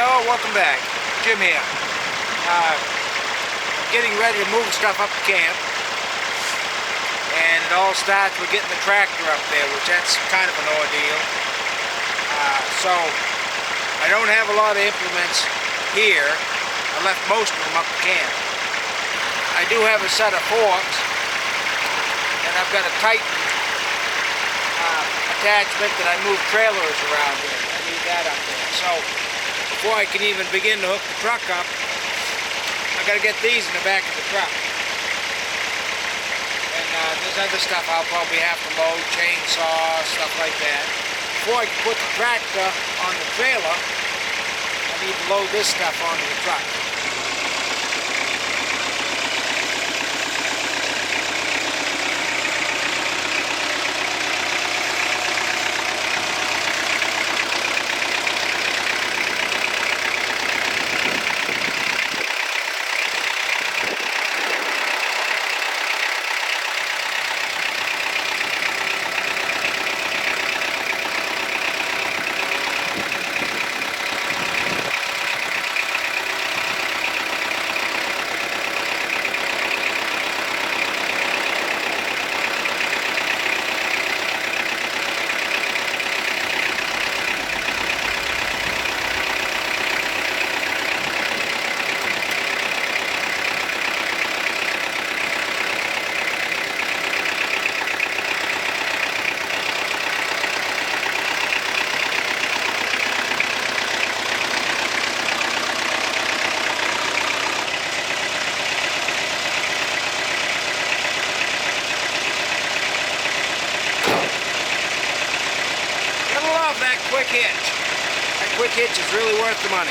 all, welcome back. Jim here. I'm getting ready to move stuff up the camp. And it all starts with getting the tractor up there, which that's kind of an ordeal. So I don't have a lot of implements here. I left most of them up the camp. I do have a set of forks, and I've got a Titan attachment that I move trailers around with. I need that up there. So before I can even begin to hook the truck up, I got to get these in the back of the truck. And there's other stuff I'll probably have to load, chainsaw, stuff like that. Before I can put the tractor on the trailer, I need to load this stuff onto the truck. Quick hitch. That quick hitch is really worth the money.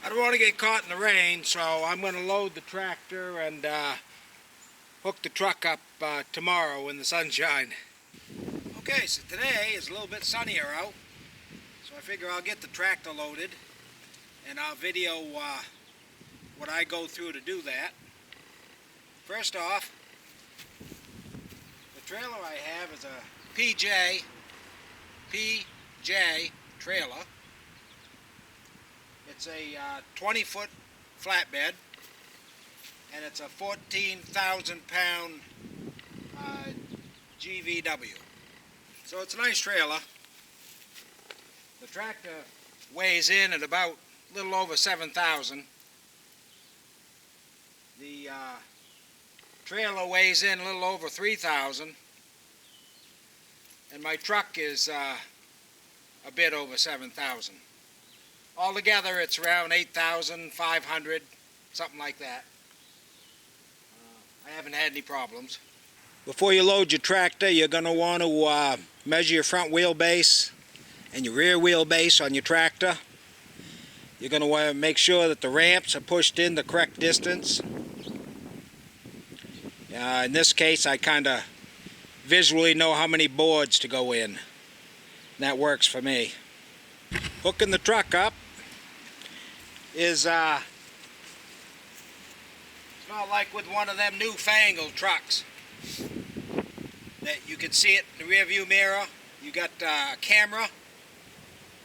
I don't want to get caught in the rain, so I'm going to load the tractor and hook the truck up tomorrow in the sunshine. Okay, so today is a little bit sunnier out, so I figure I'll get the tractor loaded and I'll video what I go through to do that. First off, the trailer I have is a PJ trailer. It's a 20-foot flatbed, and it's a 14,000 pound GVW. So it's a nice trailer. The tractor weighs in at about a little over 7,000. The trailer weighs in a little over 3,000. And my truck is a bit over 7,000. Altogether, it's around 8,500, something like that. I haven't had any problems. Before you load your tractor, you're going to want to measure your front wheelbase and your rear wheelbase on your tractor. You're going to want to make sure that the ramps are pushed in the correct distance. In this case, I kind of visually know how many boards to go in. That works for me. Hooking the truck up is it's not like with one of them newfangled trucks that you can see it in the rear view mirror. You got a camera.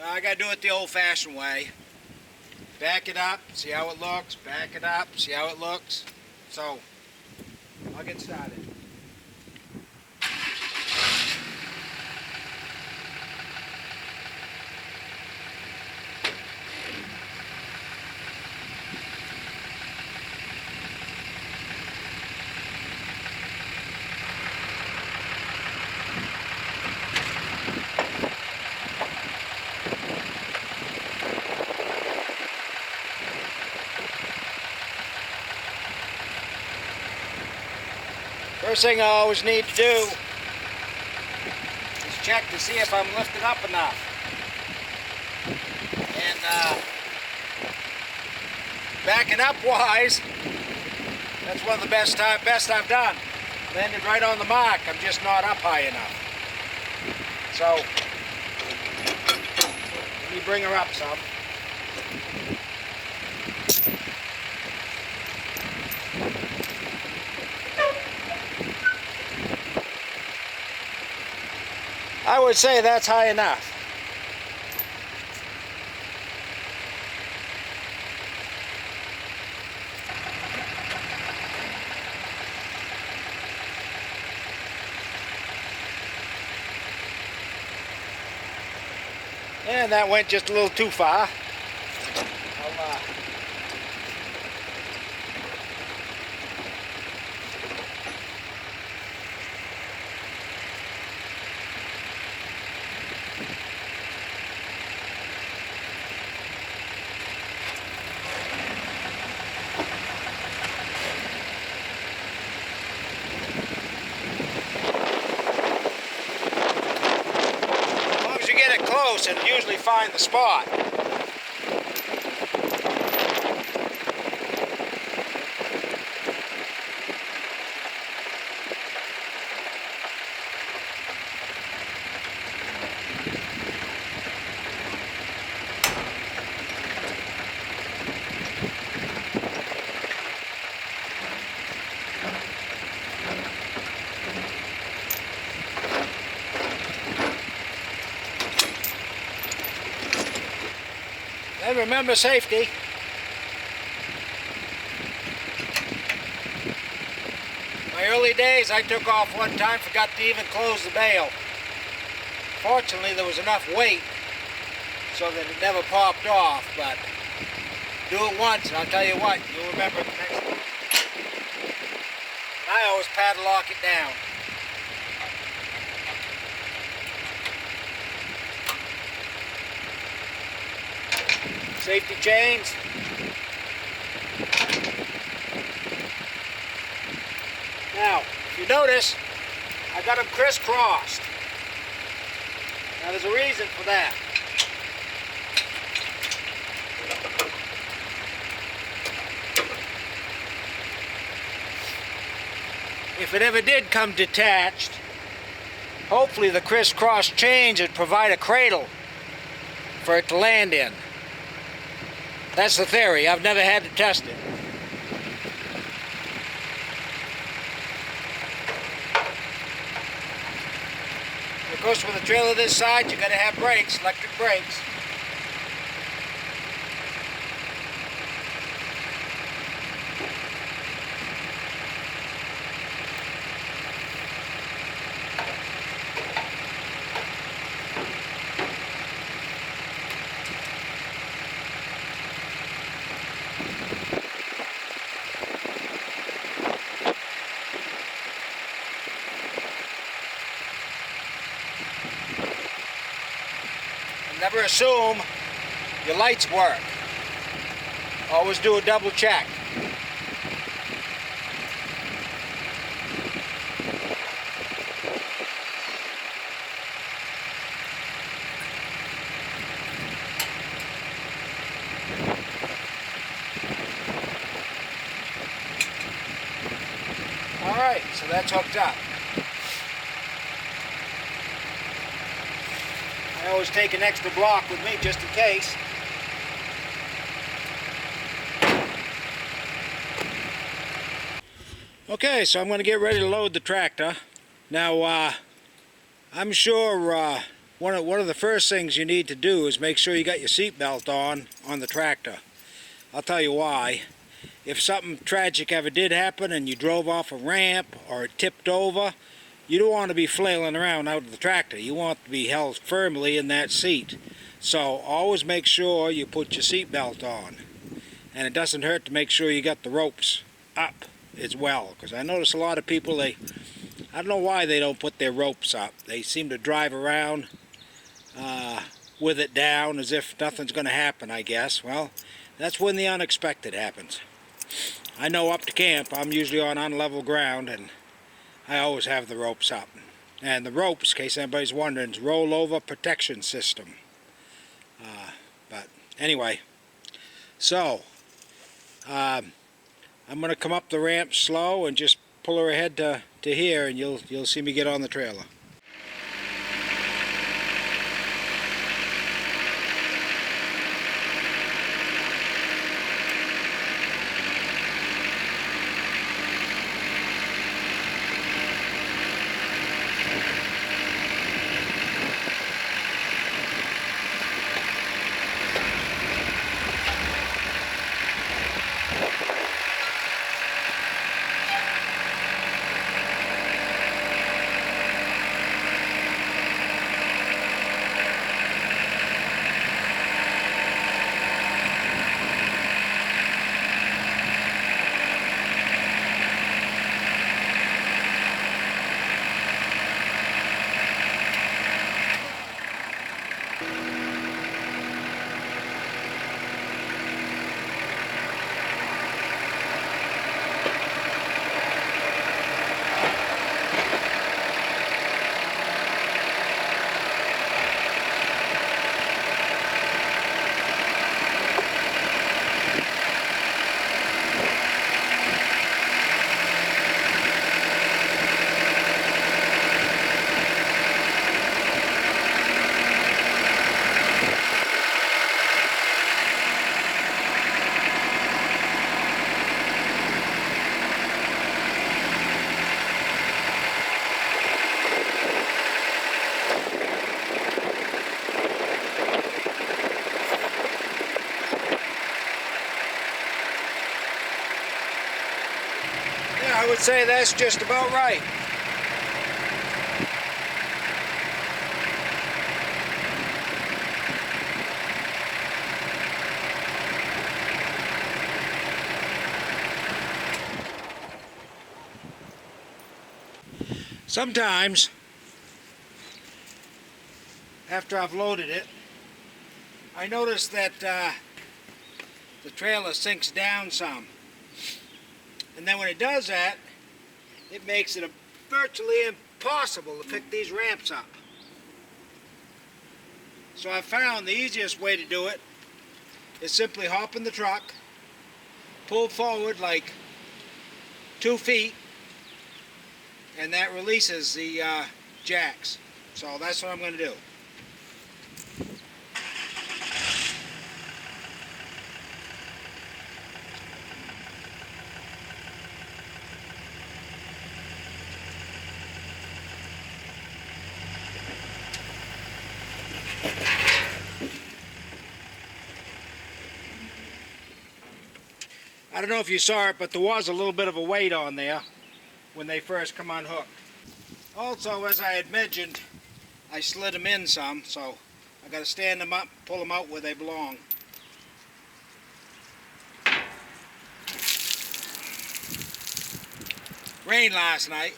I got to do it the old-fashioned way. Back it up, see how it looks. Back it up, see how it looks. So, I'll get started. First thing I always need to do is check to see if I'm lifted up enough. And backing up wise, that's one of the best I've done. Landed right on the mark, I'm just not up high enough. So, let me bring her up some. I would say that's high enough. And that went just a little too far. And usually find the spot. And remember safety. My early days, I took off one time, forgot to even close the bail. Fortunately, there was enough weight so that it never popped off, but do it once and I'll tell you what, you'll remember it the next time. I always padlock it down. Safety chains. Now, if you notice, I got them crisscrossed. Now there's a reason for that. If it ever did come detached, hopefully the crisscross chains would provide a cradle for it to land in. That's the theory. I've never had to test it. Of course, with a trailer this size, you got to have brakes, electric brakes. Never assume your lights work. Always do a double check. Alright, so that's hooked up. I always take an extra block with me just in case. Okay, so I'm going to get ready to load the tractor. Now, I'm sure one of the first things you need to do is make sure you got your seatbelt on the tractor. I'll tell you why. If something tragic ever did happen and you drove off a ramp or it tipped over, you don't want to be flailing around out of the tractor. You want to be held firmly in that seat. So always make sure you put your seatbelt on. And it doesn't hurt to make sure you got the ropes up as well. Because I notice a lot of people, I don't know why they don't put their ropes up. They seem to drive around with it down as if nothing's going to happen, I guess. Well, that's when the unexpected happens. I know Upta Camp, I'm usually on unlevel ground, and I always have the ropes up. And the ropes, in case anybody's wondering, is rollover protection system. But anyway, so I'm going to come up the ramp slow and just pull her ahead to here, and you'll see me get on the trailer. I would say that's just about right. Sometimes, after I've loaded it, I notice that the trailer sinks down some. And then when it does that, it makes it virtually impossible to pick these ramps up. So I found the easiest way to do it is simply hop in the truck, pull forward like 2 feet, and that releases the jacks. So that's what I'm going to do. I don't know if you saw it, but there was a little bit of a weight on there when they first come unhooked. Also, as I had mentioned, I slid them in some, so I got to stand them up, pull them out where they belong. Rained last night.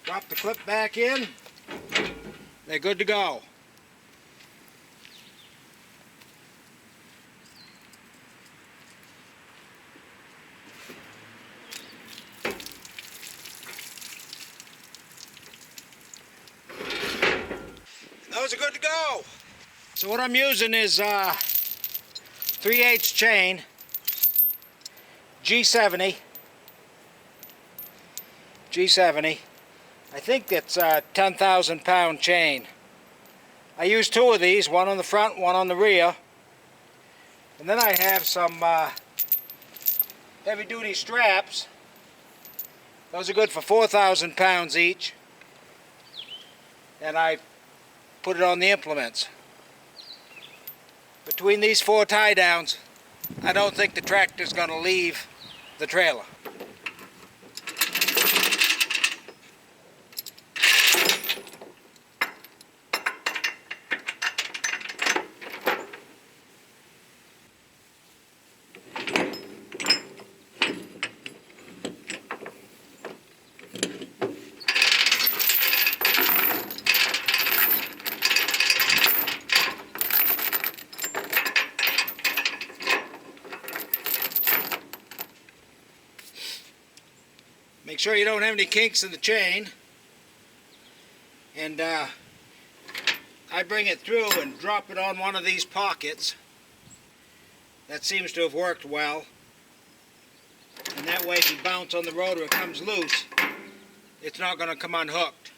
Drop the clip back in. They're good to go. boys are good to go. So what I'm using is 3/8 chain, G70. I think it's a 10,000 pound chain. I use 2 of these, one on the front, one on the rear. And then I have some heavy duty straps. Those are good for 4,000 pounds each. And I put it on the implements. Between these 4 tie downs, I don't think the tractor's going to leave the trailer. Make sure you don't have any kinks in the chain. And I bring it through and drop it on one of these pockets. That seems to have worked well. And that way if you bounce on the road or it comes loose, it's not going to come unhooked.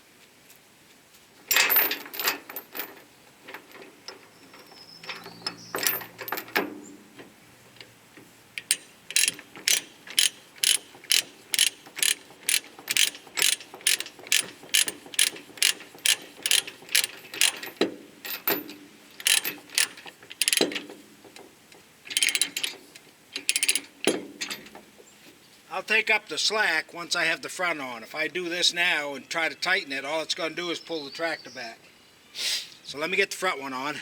I'll take up the slack once I have the front on. If I do this now and try to tighten it, all it's going to do is pull the tractor back. So let me get the front one on.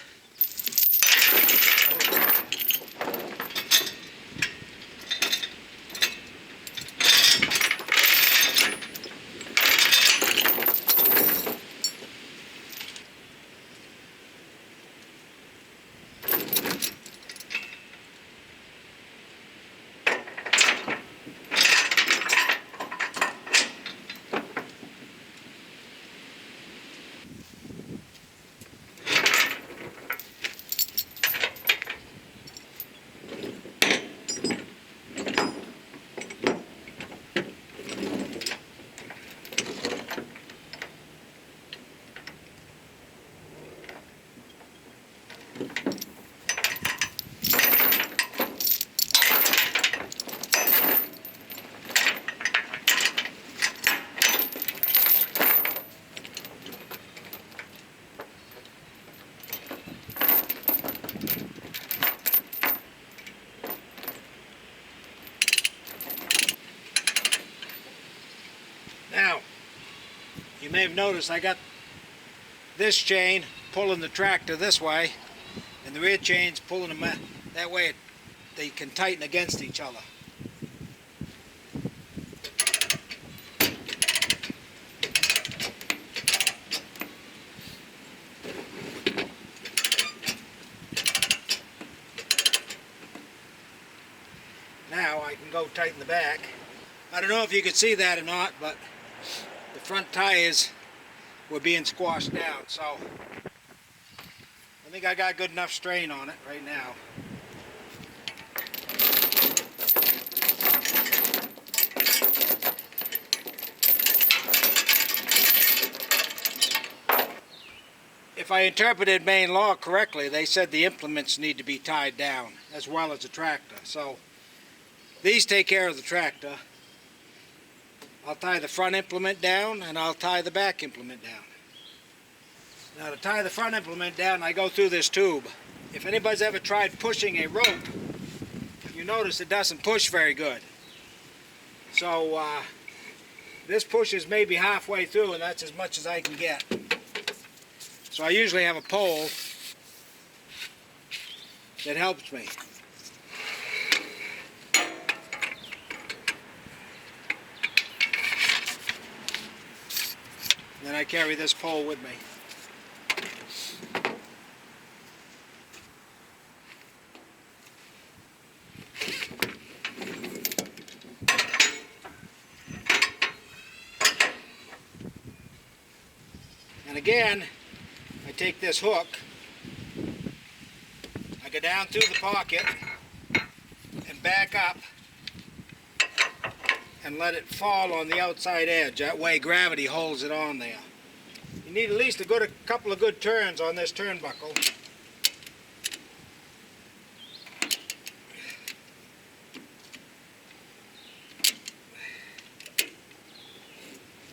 Now, you may have noticed I got this chain pulling the tractor this way, and the rear chain's pulling them that way. They can tighten against each other. Now I can go tighten the back. I don't know if you could see that or not, but the front tires were being squashed down, so I think I got good enough strain on it right now. If I interpreted Maine law correctly, they said the implements need to be tied down as well as the tractor. So these take care of the tractor. I'll tie the front implement down and I'll tie the back implement down. Now to tie the front implement down, I go through this tube. If anybody's ever tried pushing a rope, you notice it doesn't push very good. So this pushes maybe halfway through, and that's as much as I can get. So I usually have a pole that helps me. Then I carry this pole with me. And again, I take this hook, I go down through the pocket and back up and let it fall on the outside edge. That way gravity holds it on there. You need at least a couple of good turns on this turnbuckle.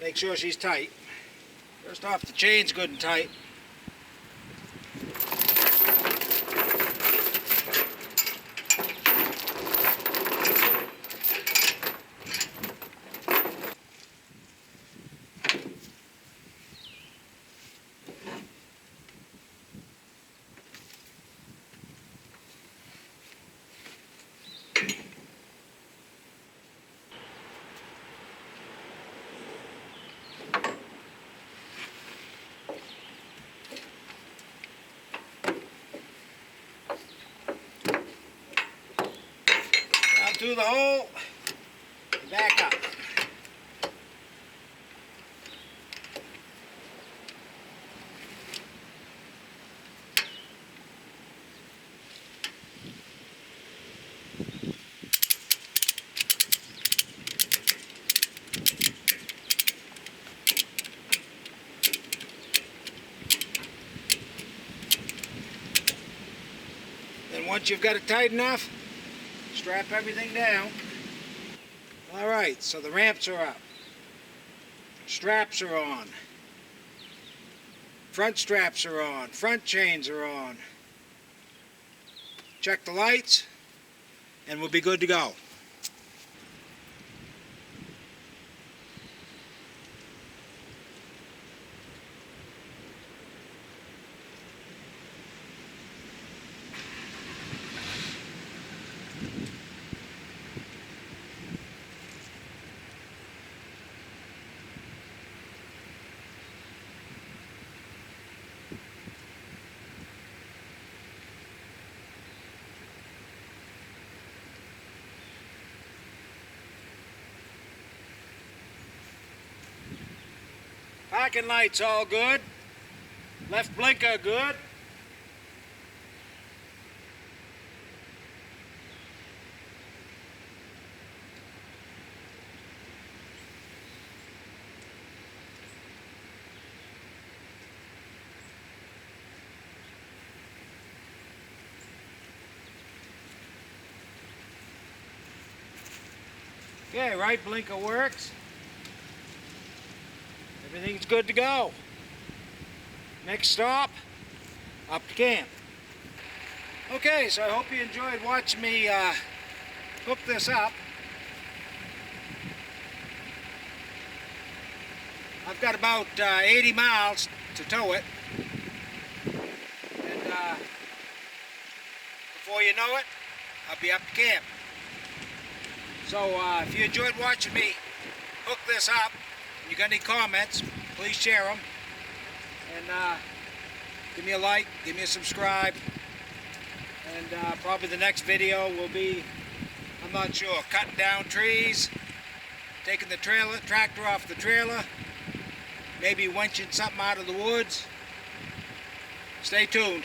Make sure she's tight. First off, the chain's good and tight. Through the hole, back up. Then once you've got it tight enough, strap everything down. Alright, so the ramps are up. Straps are on. Front straps are on. Front chains are on. Check the lights, and we'll be good to go. Parking lights all good. Left blinker good. Okay, right blinker works. Everything's good to go. Next stop, Upta Camp. Okay, so I hope you enjoyed watching me hook this up. I've got about 80 miles to tow it. And before you know it, I'll be Upta Camp. So if you enjoyed watching me hook this up, and you got any comments, please share them. And give me a like, give me a subscribe. And probably the next video will be, I'm not sure, cutting down trees, taking the tractor off the trailer, maybe winching something out of the woods. Stay tuned.